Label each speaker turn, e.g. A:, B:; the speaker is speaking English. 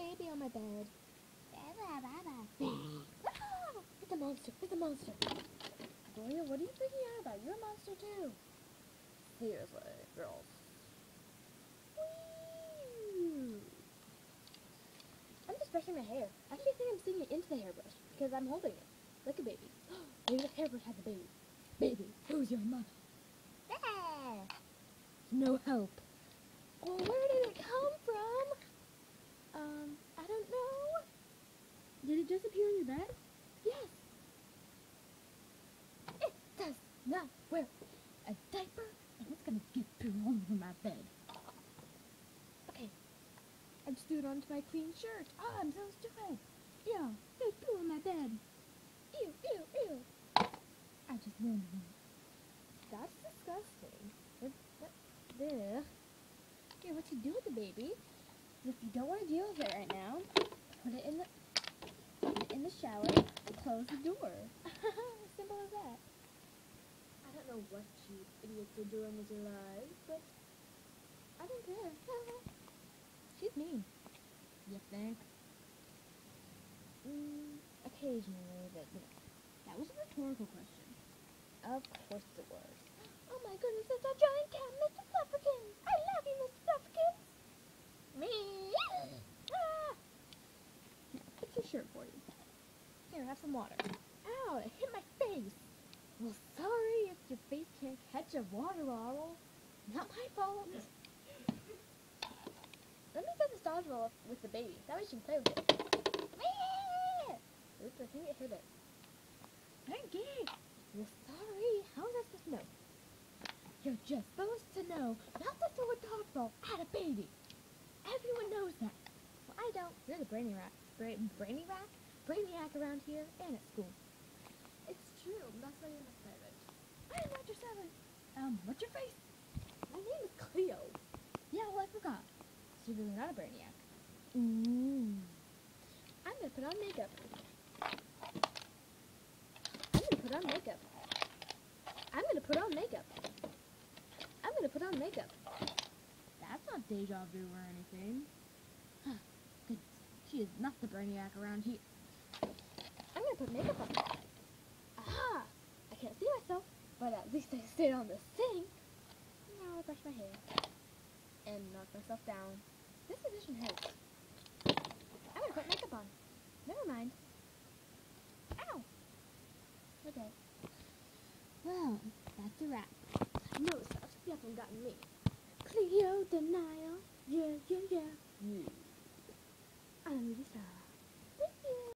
A: baby on my bed. It's a monster. It's a monster. Gloria, what are you freaking out about? You're a monster too. Seriously, girls. Whee! I'm just brushing my hair. I actually think I'm sticking it into the hairbrush because I'm holding it like a baby. Maybe the hairbrush has a baby. Baby, who's your mother? No help. Well, where did it come from? I don't know.
B: Did it just appear on your bed?
A: Yes. It does not wear a diaper.
B: And it's gonna get poo all over my bed.
A: Okay. I just threw it onto my clean shirt.
B: Oh, I'm so stupid. Ew, there's poo on my bed.
A: Ew, ew, ew.
B: I just ruined it.
A: That's disgusting. Ugh. Here, what you do with the baby? If you don't want to deal with it right now, put it in the shower and close the door. Simple as that. I don't know what you idiots are doing with your lives, but I don't care. She's mean.
B: You think?
A: Occasionally, but you know.
B: That was a rhetorical question.
A: Of course it was. Oh my goodness, it's a giant cat, Mr. Flufferkins! I love you, Mr. Flufferkins! Me! Ah!
B: It's your shirt for you.
A: Here, have some water. Ow, it hit my face! Well, sorry if your face can't catch a water bottle. Not my fault. Let me get this dodgeball with the baby. That way she can play with it. Oops, I think it hit it.
B: Thank you.
A: Well, sorry. How was I supposed to know? You're just supposed to know not to throw a dodgeball at a baby. Everyone knows that. Well, I don't. You're the brainiac around here and at school. It's true. That's why you're my servant. I am not your servant.
B: What's your face?
A: My name is Cleo.
B: Yeah, well, I forgot.
A: So you're really not a brainiac. I'm gonna put on makeup. I'm gonna put on makeup. I'm gonna put on makeup. I'm gonna put on makeup.
B: That's not deja vu or anything. Huh. Goodness. She is not the brainiac around here.
A: I'm gonna put makeup on. Aha! I can't see myself, but at least I stayed on the sink. Now I brush my hair and knock myself down. This position hurts. I'm gonna put makeup on. Never mind. Ow! Okay.
B: Well, that's a wrap.
A: No, stop. You haven't gotten me. Cleo Denial.